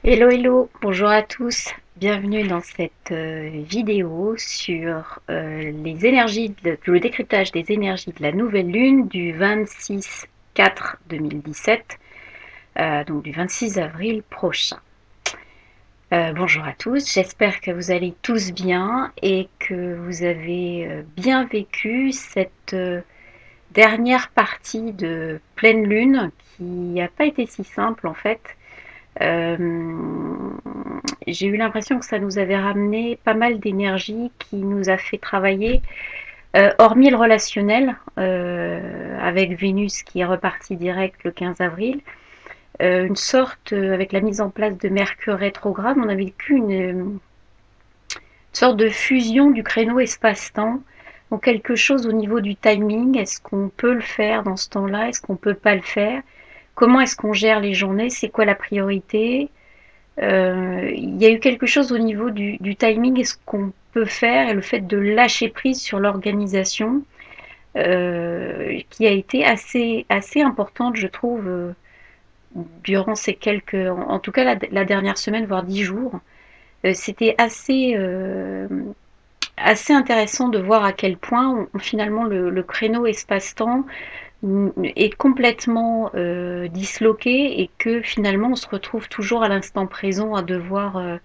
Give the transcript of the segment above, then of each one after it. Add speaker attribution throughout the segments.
Speaker 1: Hello, hello, bonjour à tous. Bienvenue dans cette vidéo sur les énergies, le décryptage des énergies de la nouvelle lune du 26/4/2017, donc du 26 avril prochain. Bonjour à tous, j'espère que vous allez tous bien et que vous avez bien vécu cette dernière partie de pleine lune qui n'a pas été si simple en fait. Euh, j'ai eu l'impression que ça nous avait ramené pas mal d'énergie qui nous a fait travailler, hormis le relationnel, avec Vénus qui est repartie direct le 15 avril, une sorte, avec la mise en place de Mercure rétrograde, on a vécu une sorte de fusion du créneau espace-temps, donc quelque chose au niveau du timing, est-ce qu'on peut le faire dans ce temps-là, est-ce qu'on peut pas le faire, comment est-ce qu'on gère les journées, c'est quoi la priorité, il y a eu quelque chose au niveau du timing et ce qu'on peut faire et le fait de lâcher prise sur l'organisation qui a été assez importante, je trouve, durant ces quelques, en tout cas la dernière semaine, voire 10 jours. C'était assez intéressant de voir à quel point finalement le créneau espace-temps est complètement disloqué et que finalement on se retrouve toujours à l'instant présent à devoir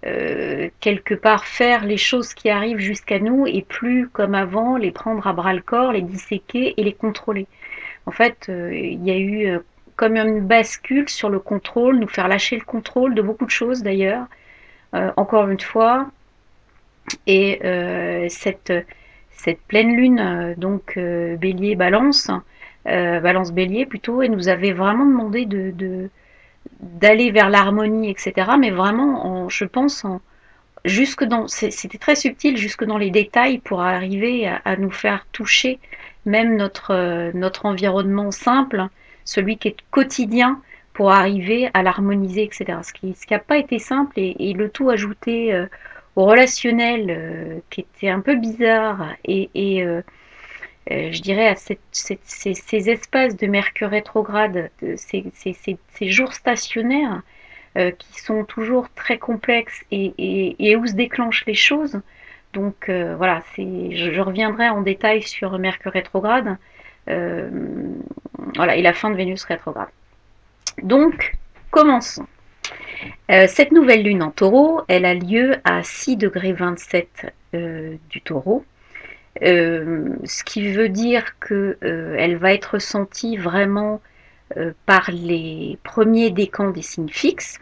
Speaker 1: quelque part faire les choses qui arrivent jusqu'à nous et plus comme avant les prendre à bras le corps, les disséquer et les contrôler. En fait, il y a eu comme une bascule sur le contrôle, nous faire lâcher le contrôle de beaucoup de choses d'ailleurs, encore une fois, et cette pleine lune, donc bélier balance, balance bélier plutôt, et nous avait vraiment demandé d'aller vers l'harmonie, etc. Mais vraiment, je pense, jusque dans, c'était très subtil, jusque dans les détails pour arriver à nous faire toucher même notre environnement simple, celui qui est quotidien, pour arriver à l'harmoniser, etc. Ce qui n'a pas été simple et le tout ajouté au relationnel qui était un peu bizarre et je dirais à ces espaces de Mercure rétrograde, ces jours stationnaires qui sont toujours très complexes et où se déclenchent les choses. Donc voilà, je reviendrai en détail sur Mercure rétrograde, euh, voilà, et la fin de Vénus rétrograde. Donc, commençons. Cette nouvelle lune en taureau, elle a lieu à 6 degrés 27 du taureau, ce qui veut dire qu'elle va être ressentie vraiment par les premiers décans des signes fixes.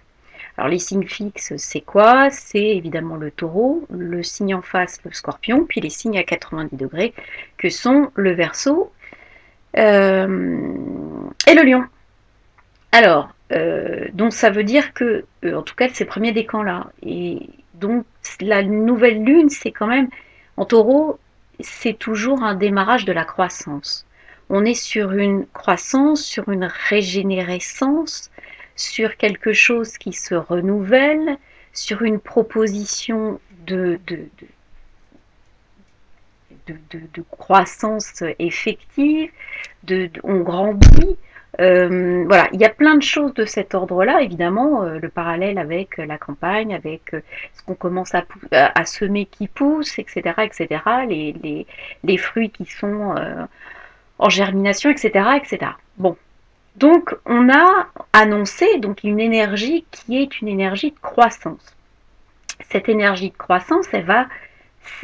Speaker 1: Alors les signes fixes, c'est quoi? C'est évidemment le taureau, le signe en face, le scorpion, puis les signes à 90 degrés, que sont le verseau et le lion. Alors, donc ça veut dire que, en tout cas, ces premiers décans-là, et donc la nouvelle lune, c'est quand même, en taureau, c'est toujours un démarrage de la croissance. On est sur une croissance, sur une régénérescence, sur quelque chose qui se renouvelle, sur une proposition de croissance effective, on grandit. Voilà, il y a plein de choses de cet ordre-là, évidemment, le parallèle avec la campagne, avec ce qu'on commence à semer qui pousse, etc., etc., les fruits qui sont en germination, etc., etc. Bon, donc on a annoncé donc une énergie qui est une énergie de croissance. Cette énergie de croissance, elle va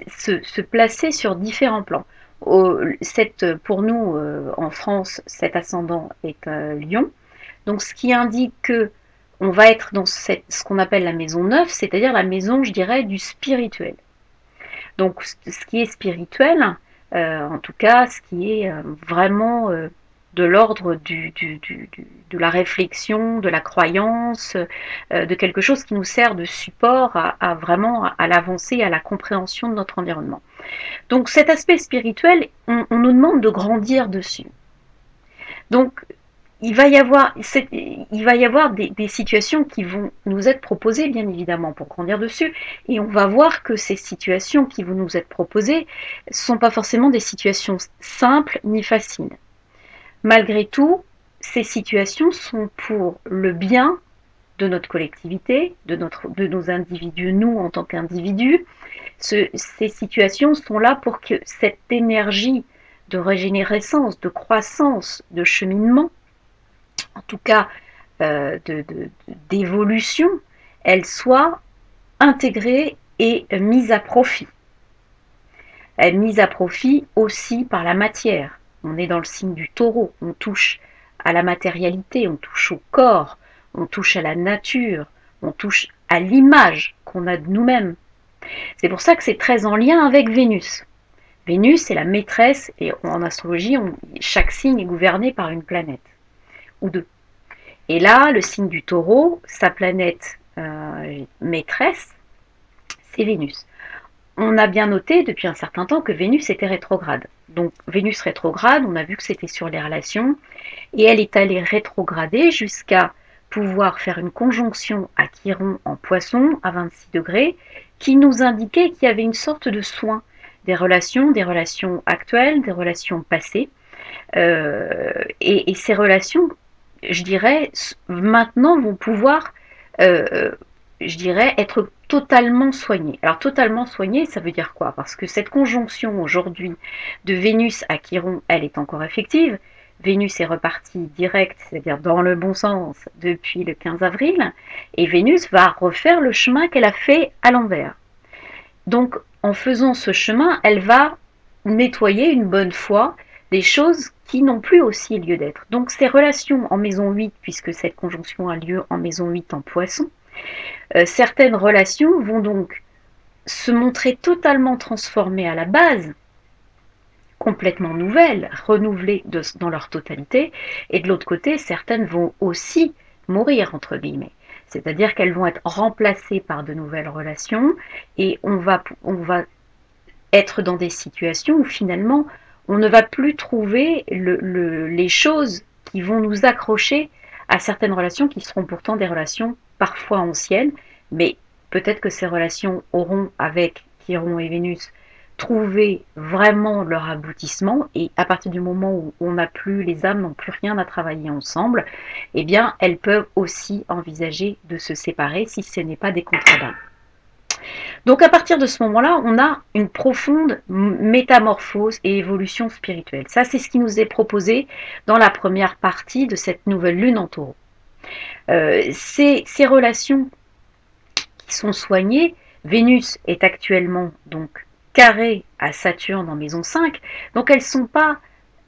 Speaker 1: se placer sur différents plans. Pour nous, en France, cet ascendant est Lion. Donc, ce qui indique que on va être dans ce qu'on appelle la maison 9, c'est-à-dire la maison, je dirais, du spirituel. Donc, ce qui est spirituel, en tout cas, ce qui est vraiment de l'ordre de la réflexion, de la croyance, de quelque chose qui nous sert de support vraiment à l'avancée, à la compréhension de notre environnement. Donc cet aspect spirituel, on nous demande de grandir dessus. Donc il va y avoir des situations qui vont nous être proposées, bien évidemment, pour grandir dessus, et on va voir que ces situations qui vont nous être proposées ne sont pas forcément des situations simples ni faciles. Malgré tout, ces situations sont pour le bien de notre collectivité, de nos individus, nous en tant qu'individus. Ces situations sont là pour que cette énergie de régénérescence, de croissance, de cheminement, en tout cas d'évolution, elle soit intégrée et mise à profit. Elle est mise à profit aussi par la matière. On est dans le signe du taureau, on touche à la matérialité, on touche au corps, on touche à la nature, on touche à l'image qu'on a de nous-mêmes. C'est pour ça que c'est très en lien avec Vénus. Vénus est la maîtresse, et en astrologie, chaque signe est gouverné par une planète, ou deux. Et là, le signe du taureau, sa planète maîtresse, c'est Vénus. On a bien noté depuis un certain temps que Vénus était rétrograde. Donc Vénus rétrograde, on a vu que c'était sur les relations, et elle est allée rétrograder jusqu'à pouvoir faire une conjonction à Chiron en Poisson à 26 degrés, qui nous indiquait qu'il y avait une sorte de soin des relations actuelles, des relations passées, et ces relations, je dirais, maintenant vont pouvoir, je dirais, être totalement soignées. Alors totalement soignées, ça veut dire quoi? Parce que cette conjonction aujourd'hui de Vénus à Chiron, elle est encore effective. Vénus est repartie direct, c'est-à-dire dans le bon sens, depuis le 15 avril, et Vénus va refaire le chemin qu'elle a fait à l'envers. Donc, en faisant ce chemin, elle va nettoyer une bonne fois des choses qui n'ont plus aussi lieu d'être. Donc, ces relations en maison 8, puisque cette conjonction a lieu en maison 8 en Poisson, certaines relations vont donc se montrer totalement transformées à la base, complètement nouvelles, renouvelées dans leur totalité, et de l'autre côté, certaines vont aussi mourir, entre guillemets. C'est-à-dire qu'elles vont être remplacées par de nouvelles relations, et on va être dans des situations où finalement, on ne va plus trouver les choses qui vont nous accrocher à certaines relations qui seront pourtant des relations parfois anciennes, mais peut-être que ces relations auront, avec Chiron et Vénus, trouvé vraiment leur aboutissement, et à partir du moment où on n'a plus, les âmes n'ont plus rien à travailler ensemble, eh bien elles peuvent aussi envisager de se séparer si ce n'est pas des contrats d'âme. Donc à partir de ce moment-là, on a une profonde métamorphose et évolution spirituelle. Ça, c'est ce qui nous est proposé dans la première partie de cette nouvelle lune en Taureau. Ces relations qui sont soignées, Vénus est actuellement donc carrée à Saturne en maison 5, donc elles ne sont pas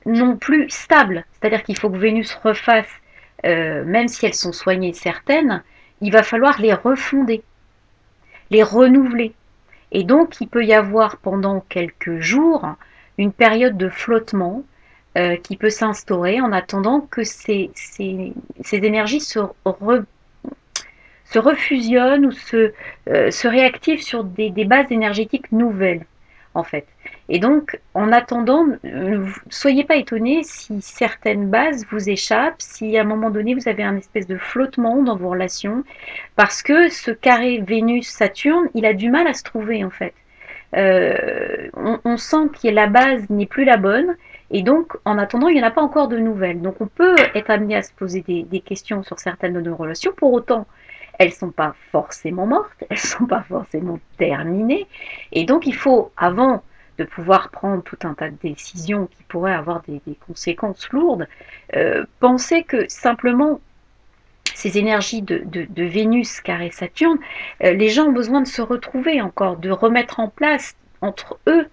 Speaker 1: non plus stables. C'est-à-dire qu'il faut que Vénus refasse, même si elles sont soignées certaines, il va falloir les refonder, les renouveler. Et donc, il peut y avoir pendant quelques jours une période de flottement qui peut s'instaurer en attendant que ces énergies se refusionnent ou se réactivent sur des bases énergétiques nouvelles, en fait. Et donc, en attendant, ne soyez pas étonnés si certaines bases vous échappent, si à un moment donné vous avez un espèce de flottement dans vos relations, parce que ce carré Vénus-Saturne, il a du mal à se trouver, en fait. On sent que la base n'est plus la bonne, et donc en attendant il n'y en a pas encore de nouvelles. Donc on peut être amené à se poser des questions sur certaines de nos relations. Pour autant, elles ne sont pas forcément mortes, elles ne sont pas forcément terminées, et donc il faut, avant de pouvoir prendre tout un tas de décisions qui pourraient avoir des conséquences lourdes, penser que simplement ces énergies de Vénus carré Saturne, les gens ont besoin de se retrouver encore, de remettre en place entre eux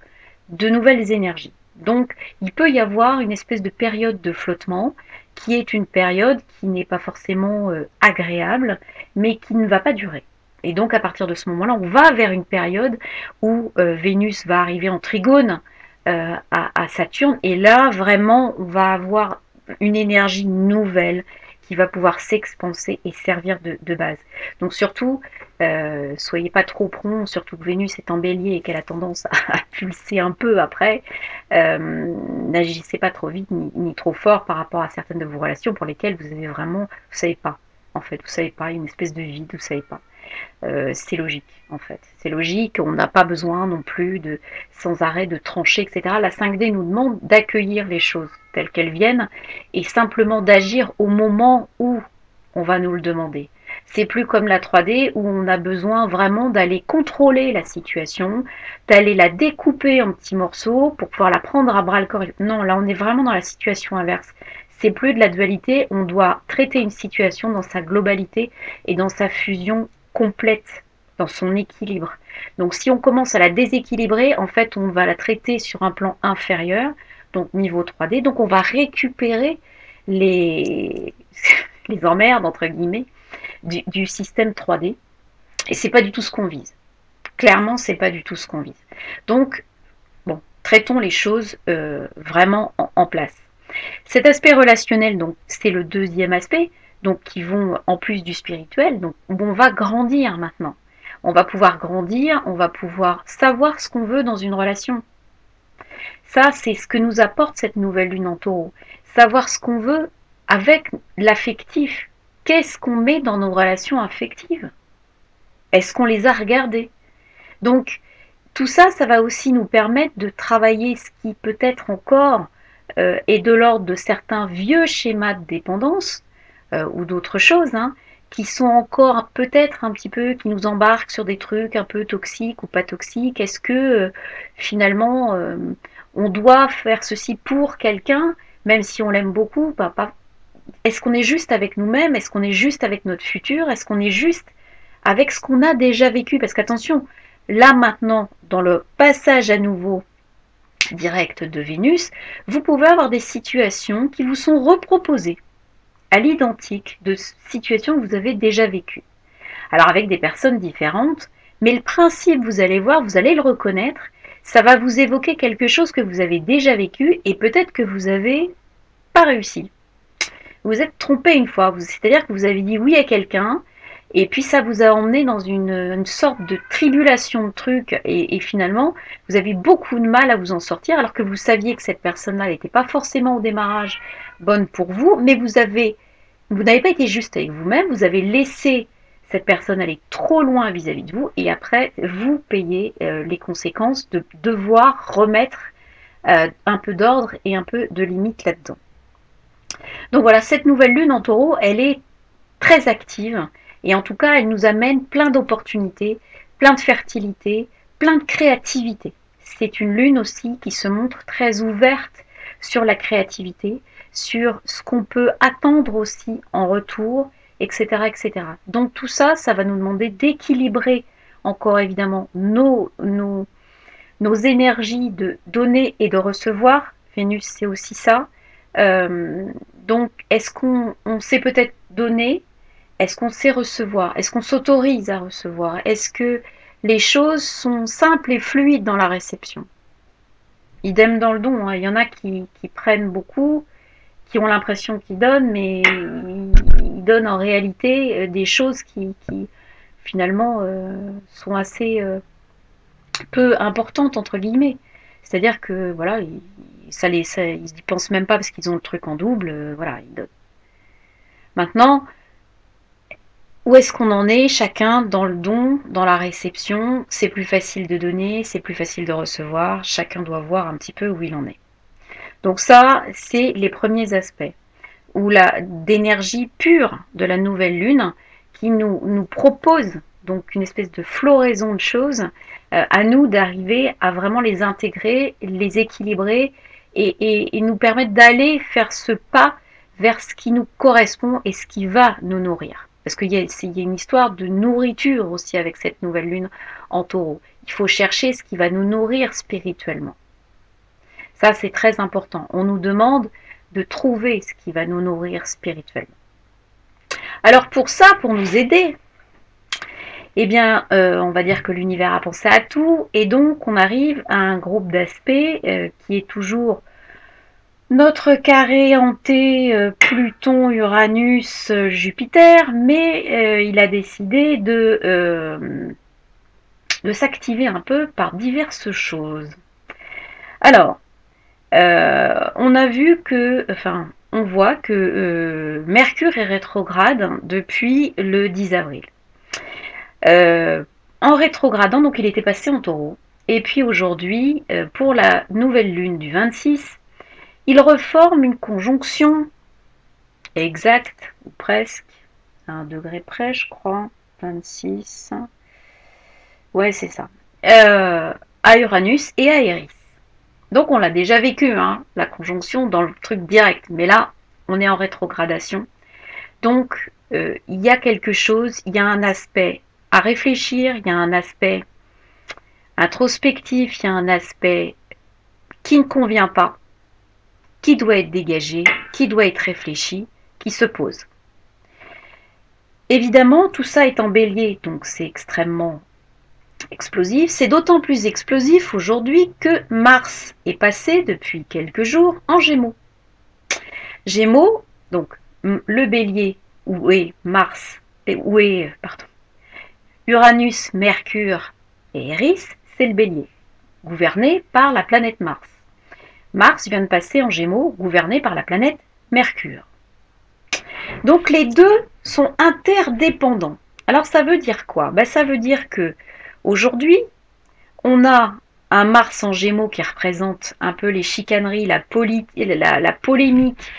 Speaker 1: de nouvelles énergies. Donc il peut y avoir une espèce de période de flottement qui est une période qui n'est pas forcément agréable, mais qui ne va pas durer. Et donc à partir de ce moment-là, on va vers une période où Vénus va arriver en trigone à Saturne, et là vraiment on va avoir une énergie nouvelle qui va pouvoir s'expanser et servir de base. Donc surtout, soyez pas trop prompt, surtout que Vénus est en bélier et qu'elle a tendance à pulser un peu après. N'agissez pas trop vite ni trop fort par rapport à certaines de vos relations pour lesquelles vous avez vraiment, vous savez pas, en fait, vous savez pas, une espèce de vide, vous savez pas. C'est logique, en fait. C'est logique, on n'a pas besoin non plus de sans arrêt de trancher, etc. La 5D nous demande d'accueillir les choses telles qu'elles viennent et simplement d'agir au moment où on va nous le demander. C'est plus comme la 3D où on a besoin vraiment d'aller contrôler la situation, d'aller la découper en petits morceaux pour pouvoir la prendre à bras le corps. Non, là on est vraiment dans la situation inverse. C'est plus de la dualité, on doit traiter une situation dans sa globalité et dans sa fusion complète, dans son équilibre. Donc si on commence à la déséquilibrer, en fait on va la traiter sur un plan inférieur, donc niveau 3D, donc on va récupérer les, les emmerdes entre guillemets du système 3D. Et c'est pas du tout ce qu'on vise. Clairement, c'est pas du tout ce qu'on vise. Donc, bon, traitons les choses vraiment en place. Cet aspect relationnel, donc, c'est le deuxième aspect, donc qui vont en plus du spirituel, donc où on va grandir maintenant. On va pouvoir grandir, on va pouvoir savoir ce qu'on veut dans une relation. Ça, c'est ce que nous apporte cette nouvelle lune en taureau. Savoir ce qu'on veut avec l'affectif. Qu'est-ce qu'on met dans nos relations affectives? Est-ce qu'on les a regardées? Donc, tout ça, ça va aussi nous permettre de travailler ce qui peut-être encore est de l'ordre de certains vieux schémas de dépendance ou d'autres choses, hein, qui sont encore peut-être un petit peu, qui nous embarquent sur des trucs un peu toxiques ou pas toxiques. Est-ce que finalement on doit faire ceci pour quelqu'un, même si on l'aime beaucoup? Bah, pas. Est-ce qu'on est juste avec nous-mêmes? Est-ce qu'on est juste avec notre futur? Est-ce qu'on est juste avec ce qu'on a déjà vécu? Parce qu'attention, là maintenant, dans le passage à nouveau direct de Vénus, vous pouvez avoir des situations qui vous sont reproposées à l'identique de situations que vous avez déjà vécues. Alors avec des personnes différentes, mais le principe, vous allez voir, vous allez le reconnaître, ça va vous évoquer quelque chose que vous avez déjà vécu et peut-être que vous n'avez pas réussi. Vous êtes trompé une fois, c'est-à-dire que vous avez dit oui à quelqu'un, et puis ça vous a emmené dans une sorte de tribulation de trucs, et finalement, vous avez beaucoup de mal à vous en sortir, alors que vous saviez que cette personne-là n'était pas forcément au démarrage bonne pour vous, mais vous n'avez pas été juste avec vous-même, vous avez laissé cette personne aller trop loin vis-à-vis de vous, et après, vous payez les conséquences de devoir remettre un peu d'ordre et un peu de limite là-dedans. Donc voilà, cette nouvelle lune en taureau, elle est très active et en tout cas, elle nous amène plein d'opportunités, plein de fertilité, plein de créativité. C'est une lune aussi qui se montre très ouverte sur la créativité, sur ce qu'on peut attendre aussi en retour, etc., etc. Donc tout ça, ça va nous demander d'équilibrer encore évidemment nos énergies de donner et de recevoir. Vénus, c'est aussi ça. Donc, est-ce qu'on sait peut-être donner? Est-ce qu'on sait recevoir? Est-ce qu'on s'autorise à recevoir? Est-ce que les choses sont simples et fluides dans la réception? Idem dans le don, hein. Il y en a qui prennent beaucoup, qui ont l'impression qu'ils donnent, mais ils donnent en réalité des choses qui finalement sont assez peu importantes entre guillemets. C'est-à-dire que voilà, ils y pensent même pas parce qu'ils ont le truc en double, voilà, ils donnent. Maintenant, où est-ce qu'on en est chacun dans le don, dans la réception? C'est plus facile de donner, c'est plus facile de recevoir, chacun doit voir un petit peu où il en est. Donc ça, c'est les premiers aspects, où d'énergie pure de la nouvelle lune qui nous propose donc une espèce de floraison de choses, à nous d'arriver à vraiment les intégrer, les équilibrer et nous permettre d'aller faire ce pas vers ce qui nous correspond et ce qui va nous nourrir. Parce qu'il y a une histoire de nourriture aussi avec cette nouvelle lune en taureau. Il faut chercher ce qui va nous nourrir spirituellement. Ça, c'est très important. On nous demande de trouver ce qui va nous nourrir spirituellement. Alors pour ça, pour nous aider, eh bien, on va dire que l'univers a pensé à tout, et donc on arrive à un groupe d'aspects qui est toujours notre carré hanté Pluton, Uranus, Jupiter, mais il a décidé de s'activer un peu par diverses choses. Alors, on a vu que, enfin, on voit que Mercure est rétrograde depuis le 10 avril. En rétrogradant, donc il était passé en taureau. Et puis aujourd'hui, pour la nouvelle lune du 26, il reforme une conjonction exacte, ou presque, à 1 degré près, je crois. 26. Ouais, c'est ça. À Uranus et à Eris. Donc on l'a déjà vécu, hein, la conjonction dans le truc direct. Mais là, on est en rétrogradation. Donc, il y a quelque chose, il y a un aspect à réfléchir, il y a un aspect introspectif, il y a un aspect qui ne convient pas, qui doit être dégagé, qui doit être réfléchi, qui se pose. Évidemment, tout ça est en bélier, donc c'est extrêmement explosif. C'est d'autant plus explosif aujourd'hui que Mars est passé depuis quelques jours en Gémeaux. Gémeaux, donc le bélier, où est Mars, où est, pardon, Uranus, Mercure et Eris, c'est le bélier, gouverné par la planète Mars. Mars vient de passer en Gémeaux, gouverné par la planète Mercure. Donc les deux sont interdépendants. Alors ça veut dire quoi? Ça veut dire que aujourd'hui, on a un Mars en Gémeaux qui représente un peu les chicaneries, la polémique,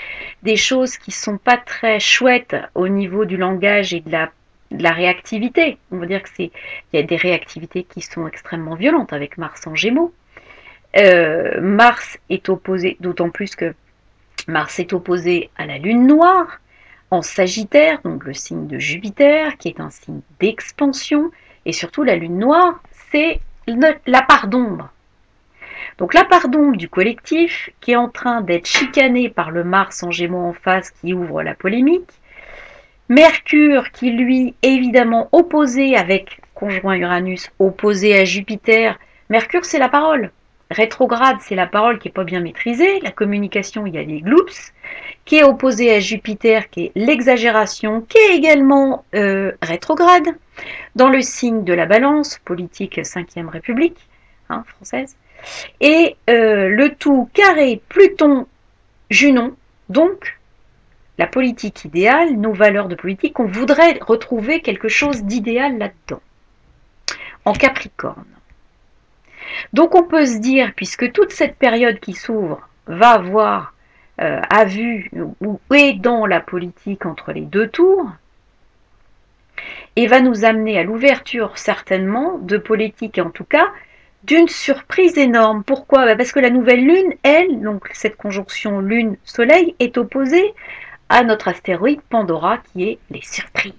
Speaker 1: des choses qui ne sont pas très chouettes au niveau du langage et de la réactivité. On va dire qu'il y a des réactivités qui sont extrêmement violentes avec Mars en Gémeaux. Mars est opposé, d'autant plus que Mars est opposé à la Lune noire en Sagittaire, donc le signe de Jupiter, qui est un signe d'expansion, et surtout la Lune noire, c'est la part d'ombre. Donc la part d'ombre du collectif, qui est en train d'être chicanée par le Mars en Gémeaux en face, qui ouvre la polémique, Mercure, qui lui, évidemment, opposé avec conjoint Uranus, opposé à Jupiter. Mercure, c'est la parole. Rétrograde, c'est la parole qui n'est pas bien maîtrisée. La communication, il y a des gloops. Qui est opposé à Jupiter, qui est l'exagération, qui est également rétrograde. Dans le signe de la balance, politique 5e République française. Et le tout carré Pluton-Junon, donc la politique idéale, nos valeurs de politique, on voudrait retrouver quelque chose d'idéal là-dedans, en Capricorne. Donc on peut se dire, puisque toute cette période qui s'ouvre va avoir à vue ou est dans la politique entre les deux tours, et va nous amener à l'ouverture certainement de politique, en tout cas, d'une surprise énorme. Pourquoi? Parce que la nouvelle lune, elle, donc cette conjonction lune-soleil, est opposée à notre astéroïde Pandora qui est les surprises.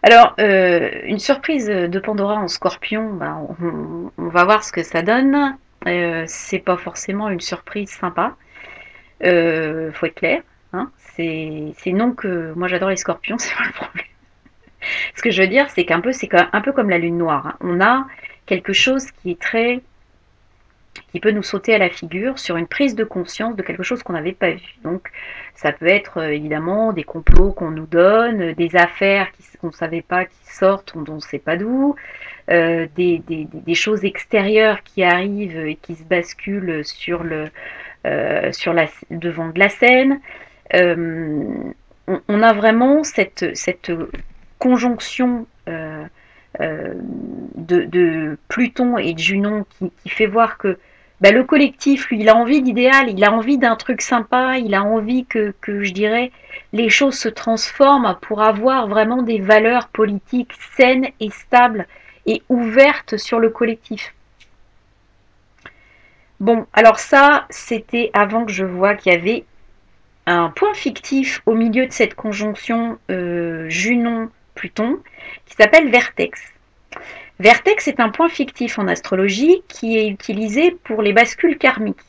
Speaker 1: Alors, une surprise de Pandora en Scorpion, on va voir ce que ça donne. C'est pas forcément une surprise sympa. Faut être clair. Hein. C'est non que moi j'adore les Scorpions, c'est pas le problème. Ce que je veux dire, c'est c'est un peu comme la Lune noire. Hein. On a quelque chose qui peut nous sauter à la figure sur une prise de conscience de quelque chose qu'on n'avait pas vu. Donc ça peut être évidemment des complots qu'on nous donne, des affaires qu'on ne savait pas qui sortent, dont on ne sait pas d'où, des choses extérieures qui arrivent et qui se basculent sur la devant de la scène. On a vraiment cette conjonction de Pluton et de Junon qui fait voir que le collectif, lui, il a envie d'idéal, il a envie d'un truc sympa, il a envie que je dirais, les choses se transforment pour avoir vraiment des valeurs politiques saines et stables et ouvertes sur le collectif. Bon, alors ça, c'était avant que je vois qu'il y avait un point fictif au milieu de cette conjonction Junon-Pluton qui s'appelle Vertex. Vertex est un point fictif en astrologie qui est utilisé pour les bascules karmiques.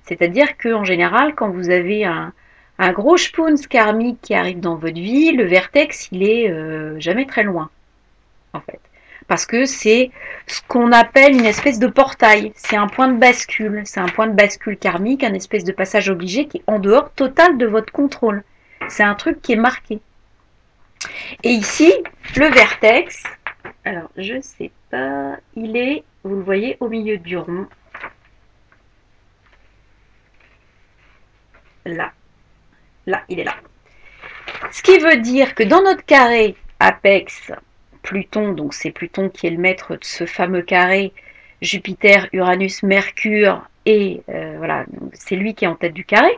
Speaker 1: C'est-à-dire qu'en général, quand vous avez un gros spuns karmique qui arrive dans votre vie, le vertex, il est jamais très loin, en fait. Parce que c'est ce qu'on appelle une espèce de portail. C'est un point de bascule. C'est un point de bascule karmique, un espèce de passage obligé qui est en dehors total de votre contrôle. C'est un truc qui est marqué. Et ici, le vertex, alors je sais pas, il est, vous le voyez, au milieu du rond. Là. Là, il est là. Ce qui veut dire que dans notre carré apex, Pluton, donc c'est Pluton qui est le maître de ce fameux carré, Jupiter, Uranus, Mercure, et voilà, c'est lui qui est en tête du carré.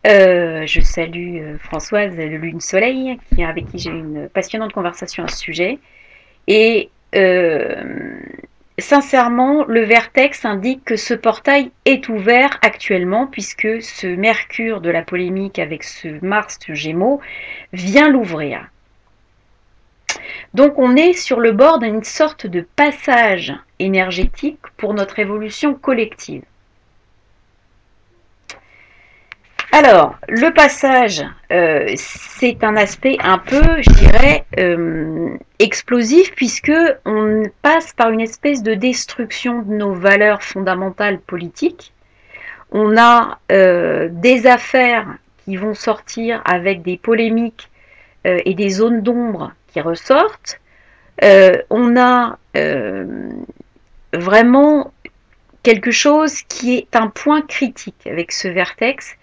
Speaker 1: Je salue Françoise de Lune Soleil, avec qui j'ai eu une passionnante conversation à ce sujet. Et sincèrement, le Vertex indique que ce portail est ouvert actuellement, puisque ce Mercure de la polémique avec ce Mars Gémeaux vient l'ouvrir. Donc on est sur le bord d'une sorte de passage énergétique pour notre évolution collective. Alors, le passage, c'est un aspect un peu, je dirais, explosif, puisque on passe par une espèce de destruction de nos valeurs fondamentales politiques. On a des affaires qui vont sortir avec des polémiques et des zones d'ombre qui ressortent. On a vraiment quelque chose qui est un point critique avec ce vertex,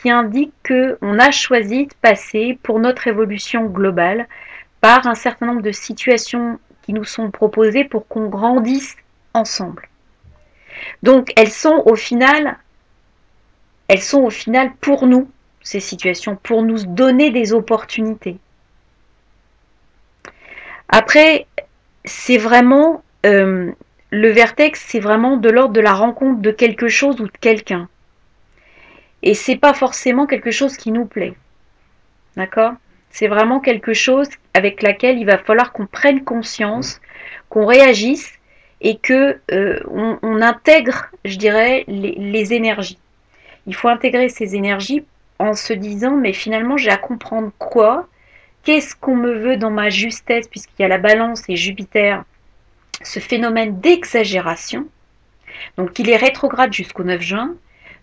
Speaker 1: qui indique qu'on a choisi de passer pour notre évolution globale par un certain nombre de situations qui nous sont proposées pour qu'on grandisse ensemble. Donc elles sont au final pour nous, ces situations, pour nous donner des opportunités. Après, c'est vraiment le vertex, c'est vraiment de l'ordre de la rencontre de quelque chose ou de quelqu'un. Et c'est pas forcément quelque chose qui nous plaît. D'accord? C'est vraiment quelque chose avec laquelle il va falloir qu'on prenne conscience, qu'on réagisse et que on intègre, je dirais, les énergies. Il faut intégrer ces énergies en se disant, mais finalement, j'ai à comprendre quoi? Qu'est-ce qu'on me veut dans ma justesse, puisqu'il y a la balance et Jupiter, ce phénomène d'exagération. Donc il est rétrograde jusqu'au 9 juin.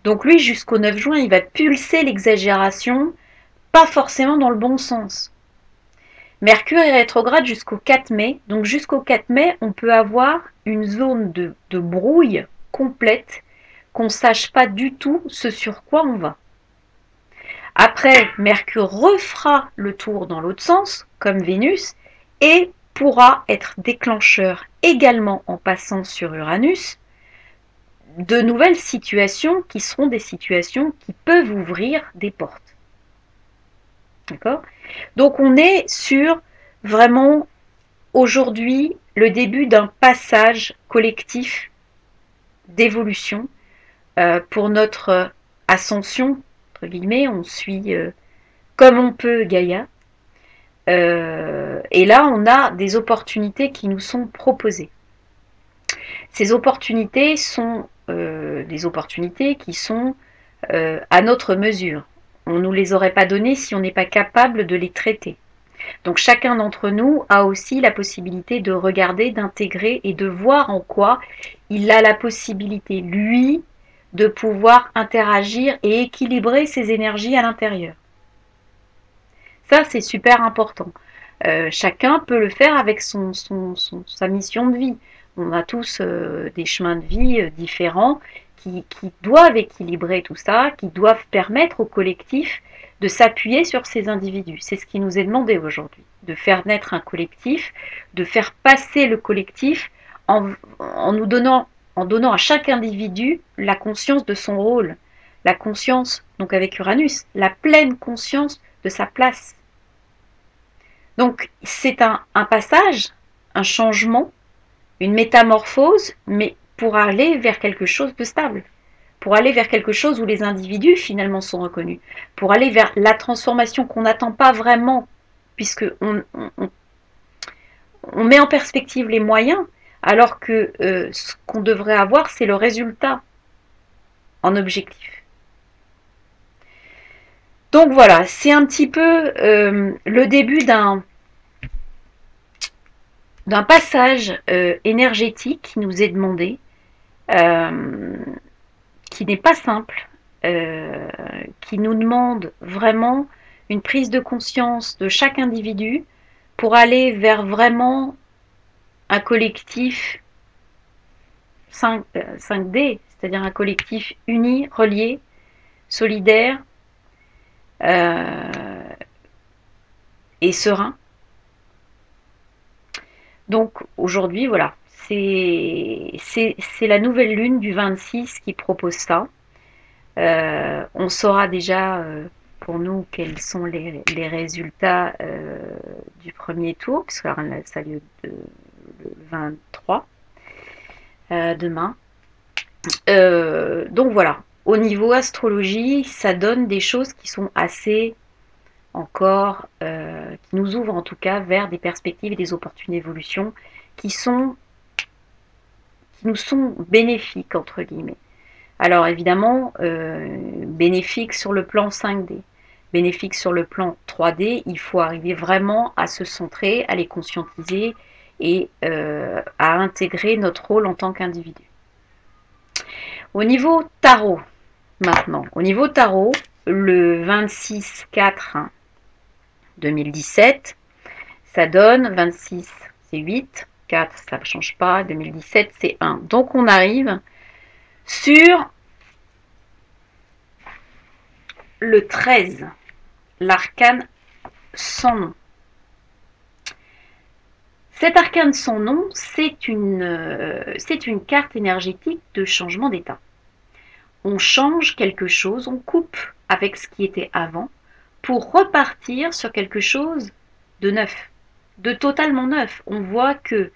Speaker 1: Donc lui, jusqu'au 9 juin, il va pulser l'exagération, pas forcément dans le bon sens. Mercure est rétrograde jusqu'au 4 mai. Donc jusqu'au 4 mai, on peut avoir une zone de brouille complète, qu'on ne sache pas du tout ce sur quoi on va. Après, Mercure refera le tour dans l'autre sens, comme Vénus, et pourra être déclencheur également en passant sur Uranus de nouvelles situations qui seront des situations qui peuvent ouvrir des portes. D'accord? Donc on est sur vraiment aujourd'hui le début d'un passage collectif d'évolution pour notre ascension, entre guillemets, on suit comme on peut Gaïa. Et là, on a des opportunités qui nous sont proposées. Ces opportunités sont des opportunités qui sont à notre mesure. On ne nous les aurait pas données si on n'est pas capable de les traiter. Donc chacun d'entre nous a aussi la possibilité de regarder, d'intégrer et de voir en quoi il a la possibilité, lui, de pouvoir interagir et équilibrer ses énergies à l'intérieur. Ça, c'est super important. Chacun peut le faire avec sa mission de vie. On a tous des chemins de vie différents qui doivent équilibrer tout ça, qui doivent permettre au collectif de s'appuyer sur ces individus. C'est ce qui nous est demandé aujourd'hui, de faire naître un collectif, de faire passer le collectif en donnant à chaque individu la conscience de son rôle, la conscience, donc avec Uranus, la pleine conscience de sa place. Donc c'est un passage, un changement, une métamorphose, mais pour aller vers quelque chose de stable, pour aller vers quelque chose où les individus finalement sont reconnus, pour aller vers la transformation qu'on n'attend pas vraiment, puisque on met en perspective les moyens, alors que ce qu'on devrait avoir, c'est le résultat en objectif. Donc voilà, c'est un petit peu le début d'un passage énergétique qui nous est demandé, qui n'est pas simple, qui nous demande vraiment une prise de conscience de chaque individu pour aller vers vraiment un collectif 5D, c'est-à-dire un collectif uni, relié, solidaire et serein. Donc aujourd'hui, voilà, c'est la nouvelle lune du 26 qui propose ça. On saura déjà pour nous quels sont les résultats du premier tour, puisque ça a lieu le 23 demain. Donc voilà, au niveau astrologie, ça donne des choses qui sont assez encore, qui nous ouvrent en tout cas vers des perspectives et des opportunités d'évolution qui nous sont bénéfiques entre guillemets. Alors évidemment, bénéfique sur le plan 5D, bénéfique sur le plan 3D, il faut arriver vraiment à se centrer, à les conscientiser et à intégrer notre rôle en tant qu'individu. Au niveau tarot, maintenant, au niveau tarot, le 26/4/2017, ça donne 26, c'est 8, 4, ça ne change pas, 2017, c'est 1. Donc on arrive sur le 13, l'arcane sans nom. Cet arcane sans nom, c'est une carte énergétique de changement d'état. On change quelque chose, on coupe avec ce qui était avant pour repartir sur quelque chose de neuf, de totalement neuf. On voit que,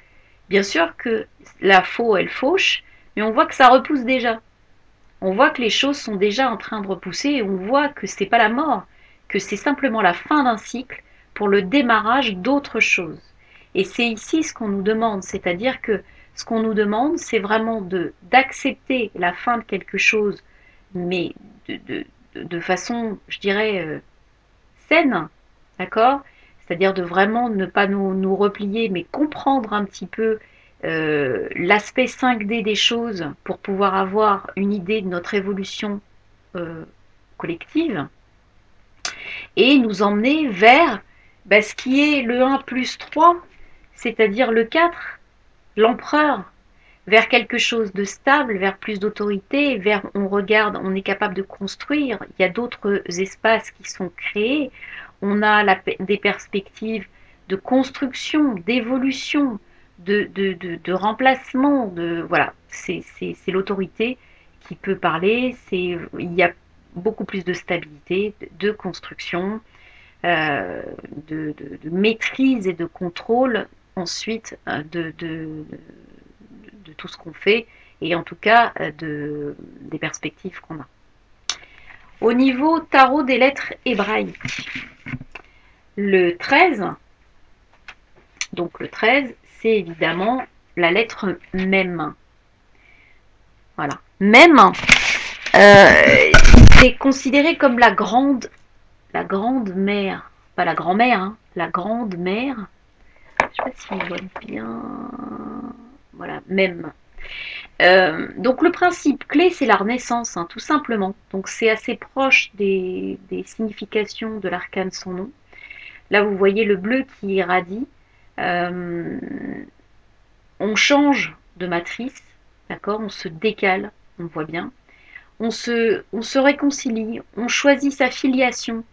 Speaker 1: bien sûr que la faux, elle fauche, mais on voit que ça repousse déjà. On voit que les choses sont déjà en train de repousser et on voit que c'est pas la mort, que c'est simplement la fin d'un cycle pour le démarrage d'autre chose. Et c'est ici ce qu'on nous demande, c'est-à-dire que ce qu'on nous demande, c'est vraiment d'accepter la fin de quelque chose, mais de façon, je dirais, saine, d'accord? C'est-à-dire de vraiment ne pas nous replier, mais comprendre un petit peu l'aspect 5D des choses pour pouvoir avoir une idée de notre évolution collective et nous emmener vers ce qui est le 1 plus 3, c'est-à-dire le 4, l'empereur, vers quelque chose de stable, vers plus d'autorité, vers on regarde, on est capable de construire, il y a d'autres espaces qui sont créés, on a des perspectives de construction, d'évolution, de remplacement, voilà, c'est l'autorité qui peut parler, il y a beaucoup plus de stabilité, de construction, de maîtrise et de contrôle ensuite de tout ce qu'on fait et en tout cas des perspectives qu'on a. Au niveau tarot des lettres hébraïques, le 13, donc le 13, c'est évidemment la lettre Mem. Voilà. Mem, c'est considéré comme la grande mère, pas la grand-mère, hein, la grande mère. Je ne sais pas si on voit bien. Voilà, Mem. Donc le principe clé, c'est la renaissance, hein, tout simplement. Donc c'est assez proche des significations de l'arcane sans nom. Là, vous voyez le bleu qui irradie. Euh, on change de matrice, d'accord? On se décale, on voit bien. On se réconcilie, on choisit sa filiation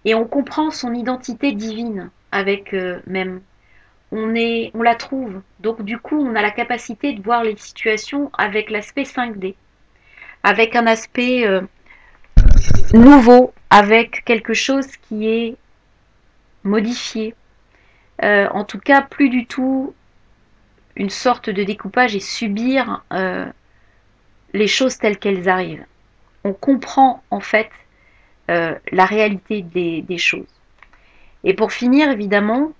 Speaker 1: et on comprend son identité divine avec même. On la trouve. Donc du coup, on a la capacité de voir les situations avec l'aspect 5D, avec un aspect nouveau, avec quelque chose qui est modifié. En tout cas, plus du tout une sorte de découpage et subir les choses telles qu'elles arrivent. On comprend en fait la réalité des choses. Et pour finir, évidemment,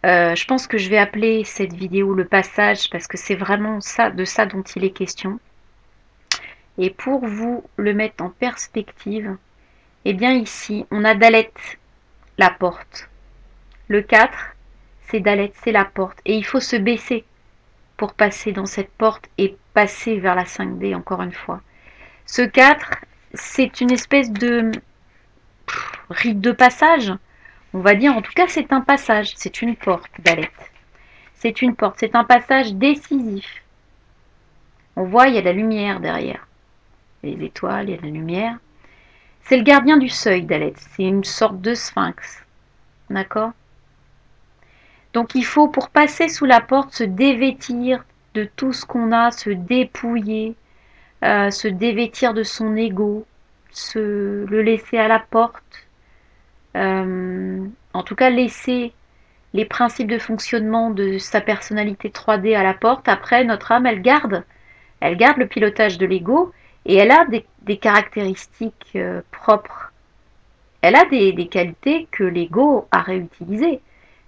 Speaker 1: je pense que je vais appeler cette vidéo le passage parce que c'est vraiment de ça dont il est question. Et pour vous le mettre en perspective, eh bien ici, on a Dalet, la porte. Le 4, c'est Dalet, c'est la porte. Et il faut se baisser pour passer dans cette porte et passer vers la 5D encore une fois. Ce 4, c'est une espèce de rite de passage. On va dire, en tout cas, c'est un passage, c'est une porte, Dalet. C'est une porte, c'est un passage décisif. On voit, il y a de la lumière derrière. Les étoiles, il y a de la lumière. C'est le gardien du seuil, Dalet. C'est une sorte de sphinx. D'accord? Donc il faut, pour passer sous la porte, se dévêtir de tout ce qu'on a, se dépouiller, se dévêtir de son ego, le laisser à la porte, en tout cas laisser les principes de fonctionnement de sa personnalité 3D à la porte. Après, notre âme, elle garde le pilotage de l'ego et elle a des caractéristiques propres. Elle a des qualités que l'ego a réutilisées.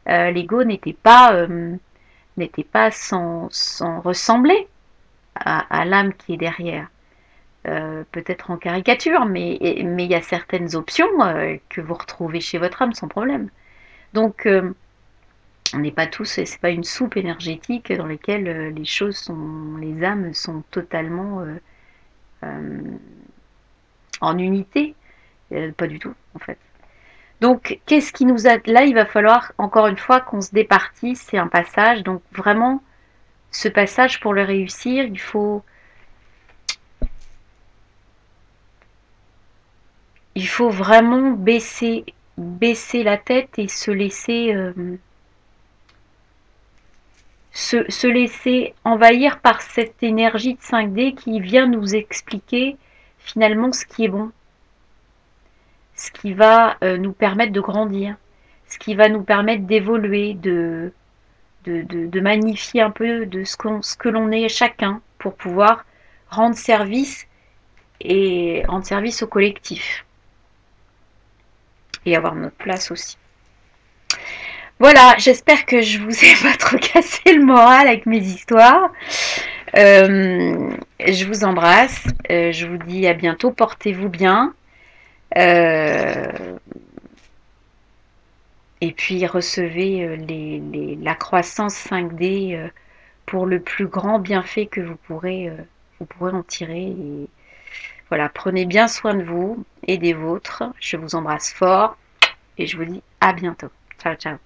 Speaker 1: L'ego n'était pas sans ressembler à l'âme qui est derrière. Peut-être en caricature, mais il y a certaines options que vous retrouvez chez votre âme sans problème. Donc, on n'est pas tous, c'est pas une soupe énergétique dans laquelle les âmes sont totalement euh, en unité. Pas du tout, en fait. Donc, qu'est-ce qui nous a... Là, il va falloir, encore une fois, qu'on se départisse, c'est un passage. Donc, vraiment, ce passage, pour le réussir, il faut vraiment baisser la tête et se laisser envahir par cette énergie de 5D qui vient nous expliquer finalement ce qui est bon, ce qui va nous permettre de grandir, ce qui va nous permettre d'évoluer, de magnifier un peu de ce que l'on est chacun pour pouvoir rendre service au collectif et avoir notre place aussi. Voilà, j'espère que je vous ai pas trop cassé le moral avec mes histoires. Je vous embrasse, je vous dis à bientôt, portez-vous bien. Euh, et puis recevez la croissance 5D pour le plus grand bienfait que vous pourrez en tirer. Et voilà, prenez bien soin de vous et des vôtres. Je vous embrasse fort et je vous dis à bientôt. Ciao, ciao.